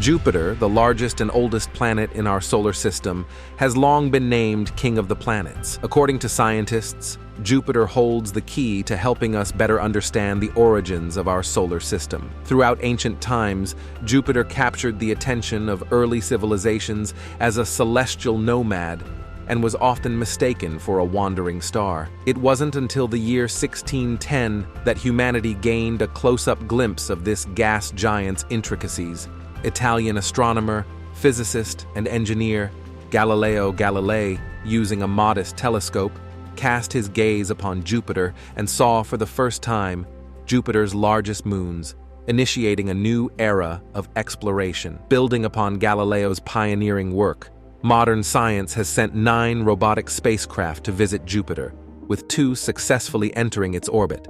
Jupiter, the largest and oldest planet in our solar system, has long been named King of the Planets. According to scientists, Jupiter holds the key to helping us better understand the origins of our solar system. Throughout ancient times, Jupiter captured the attention of early civilizations as a celestial nomad and was often mistaken for a wandering star. It wasn't until the year 1610 that humanity gained a close-up glimpse of this gas giant's intricacies. Italian astronomer, physicist, and engineer Galileo Galilei, using a modest telescope, cast his gaze upon Jupiter and saw for the first time Jupiter's largest moons, initiating a new era of exploration. Building upon Galileo's pioneering work, modern science has sent 9 robotic spacecraft to visit Jupiter, with 2 successfully entering its orbit.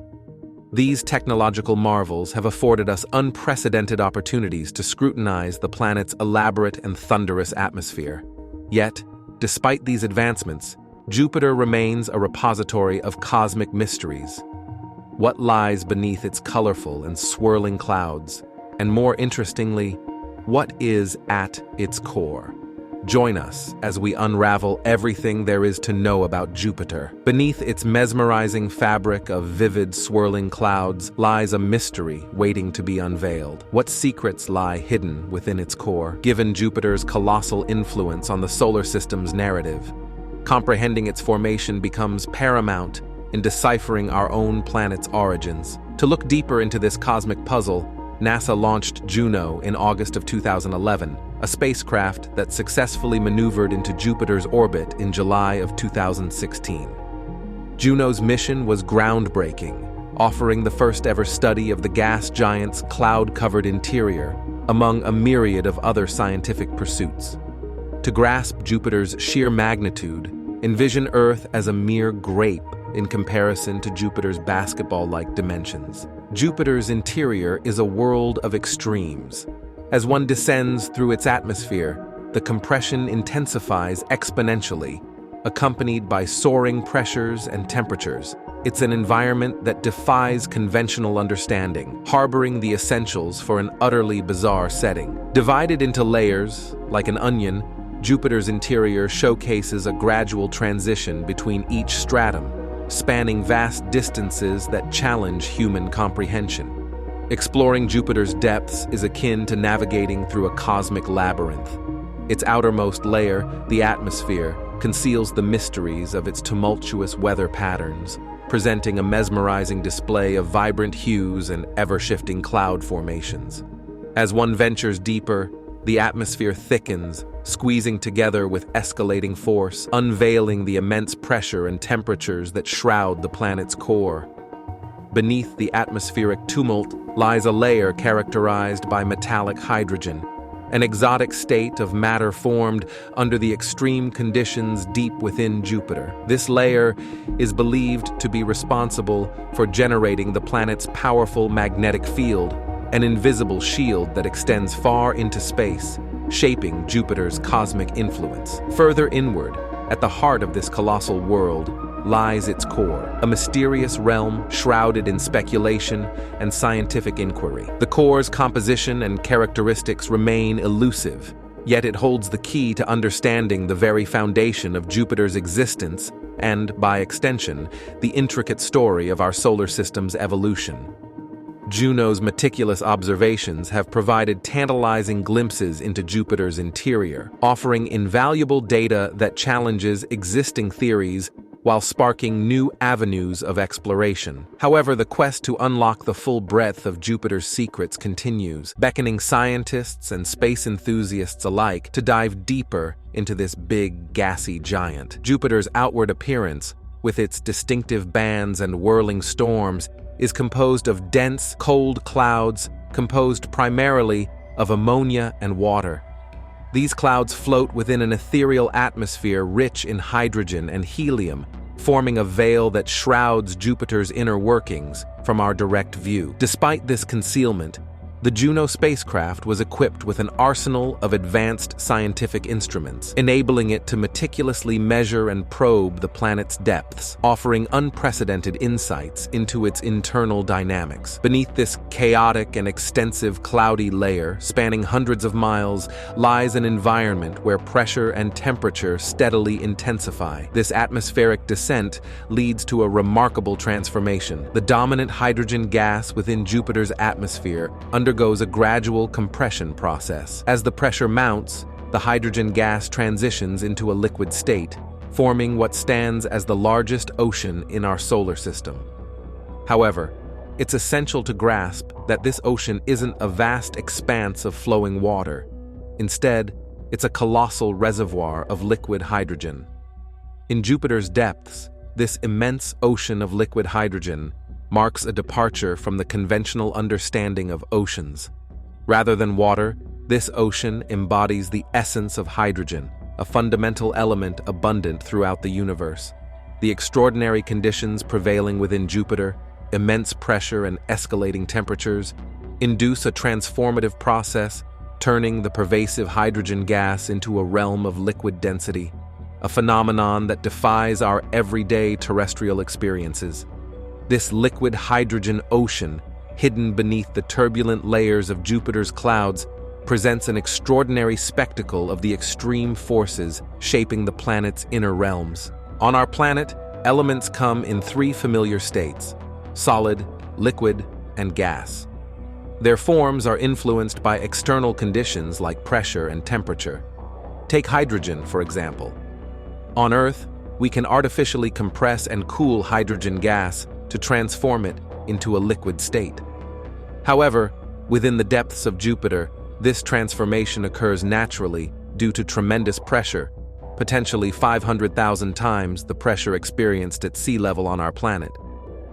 These technological marvels have afforded us unprecedented opportunities to scrutinize the planet's elaborate and thunderous atmosphere. Yet, despite these advancements, Jupiter remains a repository of cosmic mysteries. What lies beneath its colorful and swirling clouds? And more interestingly, what is at its core? Join us as we unravel everything there is to know about Jupiter. Beneath its mesmerizing fabric of vivid, swirling clouds lies a mystery waiting to be unveiled. What secrets lie hidden within its core? Given Jupiter's colossal influence on the solar system's narrative, comprehending its formation becomes paramount in deciphering our own planet's origins. To look deeper into this cosmic puzzle, NASA launched Juno in August of 2011, a spacecraft that successfully maneuvered into Jupiter's orbit in July of 2016. Juno's mission was groundbreaking, offering the first-ever study of the gas giant's cloud-covered interior, among a myriad of other scientific pursuits. To grasp Jupiter's sheer magnitude, envision Earth as a mere grape in comparison to Jupiter's basketball-like dimensions. Jupiter's interior is a world of extremes. As one descends through its atmosphere, the compression intensifies exponentially, accompanied by soaring pressures and temperatures. It's an environment that defies conventional understanding, harboring the essentials for an utterly bizarre setting. Divided into layers, like an onion, Jupiter's interior showcases a gradual transition between each stratum, spanning vast distances that challenge human comprehension. Exploring Jupiter's depths is akin to navigating through a cosmic labyrinth. Its outermost layer, the atmosphere, conceals the mysteries of its tumultuous weather patterns, presenting a mesmerizing display of vibrant hues and ever-shifting cloud formations. As one ventures deeper, the atmosphere thickens, squeezing together with escalating force, unveiling the immense pressure and temperatures that shroud the planet's core. Beneath the atmospheric tumult lies a layer characterized by metallic hydrogen, an exotic state of matter formed under the extreme conditions deep within Jupiter. This layer is believed to be responsible for generating the planet's powerful magnetic field, an invisible shield that extends far into space, shaping Jupiter's cosmic influence. Further inward, at the heart of this colossal world, lies its core, a mysterious realm shrouded in speculation and scientific inquiry. The core's composition and characteristics remain elusive, yet it holds the key to understanding the very foundation of Jupiter's existence and, by extension, the intricate story of our solar system's evolution. Juno's meticulous observations have provided tantalizing glimpses into Jupiter's interior, offering invaluable data that challenges existing theories while sparking new avenues of exploration. However, the quest to unlock the full breadth of Jupiter's secrets continues, beckoning scientists and space enthusiasts alike to dive deeper into this big, gassy giant. Jupiter's outward appearance, with its distinctive bands and whirling storms, is composed of dense, cold clouds composed primarily of ammonia and water. These clouds float within an ethereal atmosphere rich in hydrogen and helium, forming a veil that shrouds Jupiter's inner workings from our direct view. Despite this concealment, The Juno spacecraft was equipped with an arsenal of advanced scientific instruments, enabling it to meticulously measure and probe the planet's depths, offering unprecedented insights into its internal dynamics. Beneath this chaotic and extensive cloudy layer, spanning hundreds of miles, lies an environment where pressure and temperature steadily intensify. This atmospheric descent leads to a remarkable transformation. The dominant hydrogen gas within Jupiter's atmosphere undergoes a gradual compression process. As the pressure mounts, the hydrogen gas transitions into a liquid state, forming what stands as the largest ocean in our solar system. However, it's essential to grasp that this ocean isn't a vast expanse of flowing water. Instead, it's a colossal reservoir of liquid hydrogen. In Jupiter's depths, this immense ocean of liquid hydrogen marks a departure from the conventional understanding of oceans. Rather than water, this ocean embodies the essence of hydrogen, a fundamental element abundant throughout the universe. The extraordinary conditions prevailing within Jupiter, immense pressure and escalating temperatures, induce a transformative process, turning the pervasive hydrogen gas into a realm of liquid density, a phenomenon that defies our everyday terrestrial experiences. This liquid hydrogen ocean, hidden beneath the turbulent layers of Jupiter's clouds, presents an extraordinary spectacle of the extreme forces shaping the planet's inner realms. On our planet, elements come in three familiar states: solid, liquid, and gas. Their forms are influenced by external conditions like pressure and temperature. Take hydrogen, for example. On Earth, we can artificially compress and cool hydrogen gas to transform it into a liquid state. However, within the depths of Jupiter, this transformation occurs naturally due to tremendous pressure, potentially 500,000 times the pressure experienced at sea level on our planet,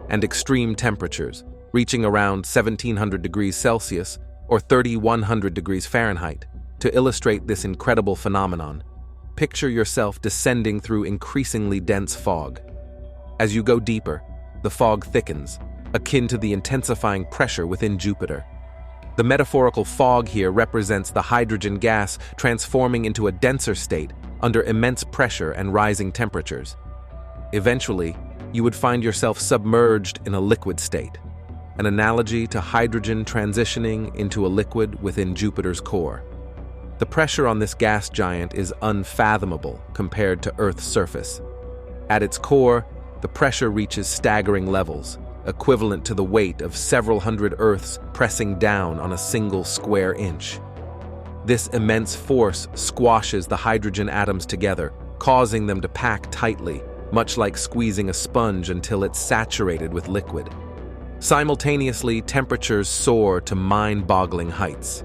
and extreme temperatures, reaching around 1700 degrees Celsius or 3100 degrees Fahrenheit. To illustrate this incredible phenomenon, picture yourself descending through increasingly dense fog. As you go deeper, the fog thickens, akin to the intensifying pressure within Jupiter. The metaphorical fog here represents the hydrogen gas transforming into a denser state under immense pressure and rising temperatures. Eventually, you would find yourself submerged in a liquid state, an analogy to hydrogen transitioning into a liquid within Jupiter's core. The pressure on this gas giant is unfathomable compared to Earth's surface. At its core, the pressure reaches staggering levels, equivalent to the weight of several hundred Earths pressing down on a single square inch. This immense force squashes the hydrogen atoms together, causing them to pack tightly, much like squeezing a sponge until it's saturated with liquid. Simultaneously, temperatures soar to mind-boggling heights.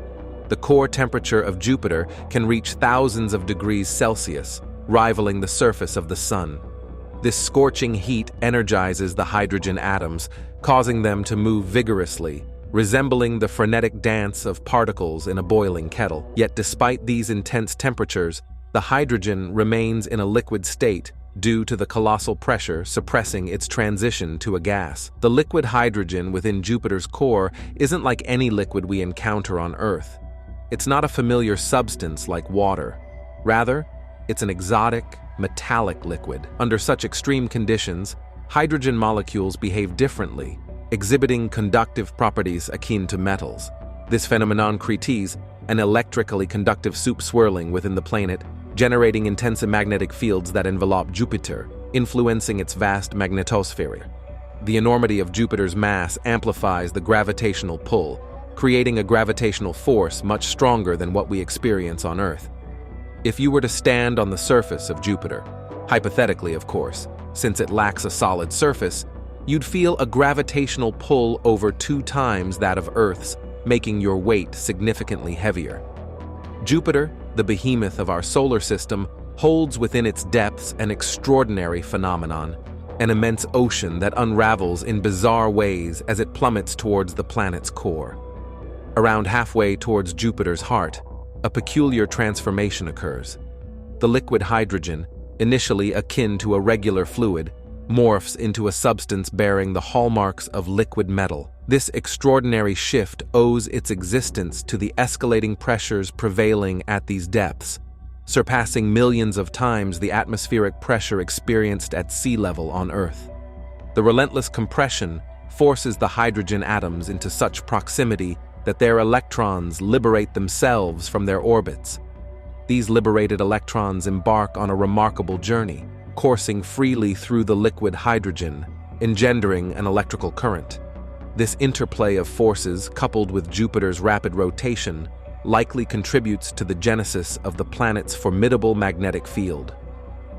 The core temperature of Jupiter can reach thousands of degrees Celsius, rivaling the surface of the Sun. This scorching heat energizes the hydrogen atoms, causing them to move vigorously, resembling the frenetic dance of particles in a boiling kettle. Yet despite these intense temperatures, the hydrogen remains in a liquid state due to the colossal pressure suppressing its transition to a gas. The liquid hydrogen within Jupiter's core isn't like any liquid we encounter on Earth. It's not a familiar substance like water. Rather, it's an exotic, metallic liquid. Under such extreme conditions, hydrogen molecules behave differently, exhibiting conductive properties akin to metals. This phenomenon creates an electrically conductive soup swirling within the planet, generating intense magnetic fields that envelop Jupiter, influencing its vast magnetosphere. The enormity of Jupiter's mass amplifies the gravitational pull, creating a gravitational force much stronger than what we experience on Earth. If you were to stand on the surface of Jupiter, hypothetically of course, since it lacks a solid surface, you'd feel a gravitational pull over 2 times that of Earth's, making your weight significantly heavier. Jupiter, the behemoth of our solar system, holds within its depths an extraordinary phenomenon, an immense ocean that unravels in bizarre ways as it plummets towards the planet's core. Around halfway towards Jupiter's heart, a peculiar transformation occurs. The liquid hydrogen, initially akin to a regular fluid, morphs into a substance bearing the hallmarks of liquid metal, This extraordinary shift owes its existence to the escalating pressures prevailing at these depths, surpassing millions of times the atmospheric pressure experienced at sea level on Earth. The relentless compression forces the hydrogen atoms into such proximity that their electrons liberate themselves from their orbits. These liberated electrons embark on a remarkable journey, coursing freely through the liquid hydrogen, engendering an electrical current. This interplay of forces, coupled with Jupiter's rapid rotation, likely contributes to the genesis of the planet's formidable magnetic field.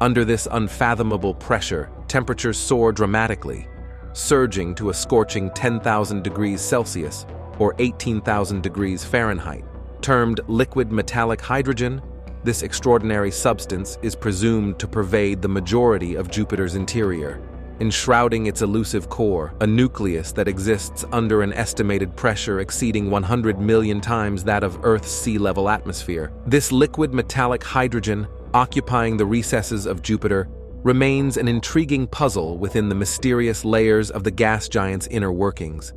Under this unfathomable pressure, temperatures soar dramatically, surging to a scorching 10,000 degrees Celsius or 18,000 degrees Fahrenheit. Termed liquid metallic hydrogen, this extraordinary substance is presumed to pervade the majority of Jupiter's interior, enshrouding its elusive core, a nucleus that exists under an estimated pressure exceeding 100 million times that of Earth's sea-level atmosphere. This liquid metallic hydrogen, occupying the recesses of Jupiter, remains an intriguing puzzle within the mysterious layers of the gas giant's inner workings.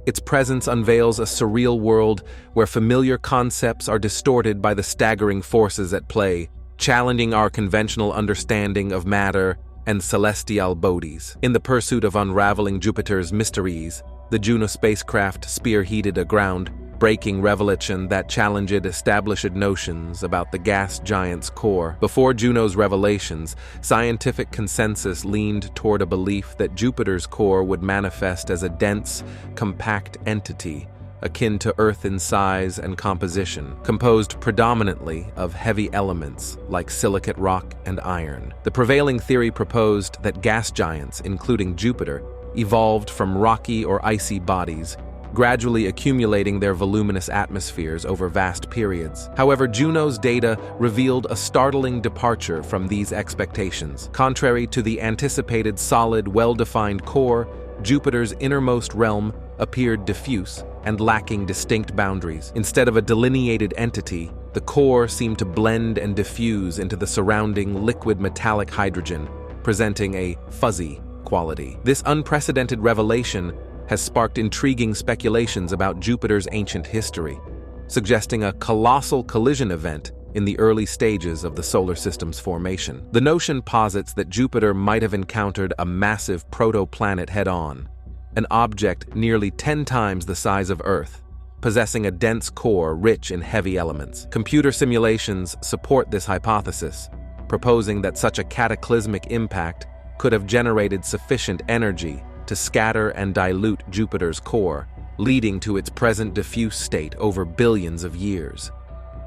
Its presence unveils a surreal world where familiar concepts are distorted by the staggering forces at play, challenging our conventional understanding of matter and celestial bodies. In the pursuit of unraveling Jupiter's mysteries, the Juno spacecraft spearheaded a ground-breaking revelation that challenged established notions about the gas giant's core. Before Juno's revelations, scientific consensus leaned toward a belief that Jupiter's core would manifest as a dense, compact entity, akin to Earth in size and composition, composed predominantly of heavy elements like silicate rock and iron. The prevailing theory proposed that gas giants, including Jupiter, evolved from rocky or icy bodies, gradually accumulating their voluminous atmospheres over vast periods. However, Juno's data revealed a startling departure from these expectations. Contrary to the anticipated solid, well-defined core, Jupiter's innermost realm appeared diffuse and lacking distinct boundaries. Instead of a delineated entity, the core seemed to blend and diffuse into the surrounding liquid metallic hydrogen, presenting a fuzzy quality. This unprecedented revelation has sparked intriguing speculations about Jupiter's ancient history, suggesting a colossal collision event in the early stages of the solar system's formation. The notion posits that Jupiter might have encountered a massive protoplanet head-on, an object nearly 10 times the size of Earth, possessing a dense core rich in heavy elements. Computer simulations support this hypothesis, proposing that such a cataclysmic impact could have generated sufficient energy to scatter and dilute Jupiter's core, leading to its present diffuse state over billions of years.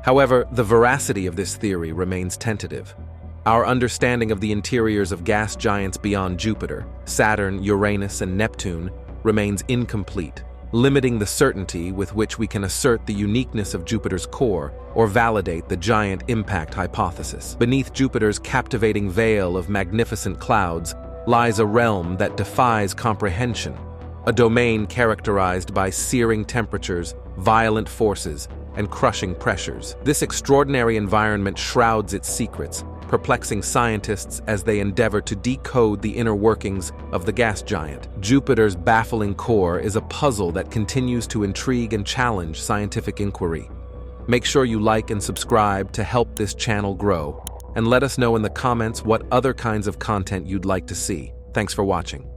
However, the veracity of this theory remains tentative. Our understanding of the interiors of gas giants beyond Jupiter, Saturn, Uranus, and Neptune remains incomplete, limiting the certainty with which we can assert the uniqueness of Jupiter's core or validate the giant impact hypothesis. Beneath Jupiter's captivating veil of magnificent clouds lies a realm that defies comprehension, a domain characterized by searing temperatures, violent forces, and crushing pressures. This extraordinary environment shrouds its secrets, perplexing scientists as they endeavor to decode the inner workings of the gas giant. Jupiter's baffling core is a puzzle that continues to intrigue and challenge scientific inquiry. Make sure you like and subscribe to help this channel grow, and let us know in the comments what other kinds of content you'd like to see. Thanks for watching.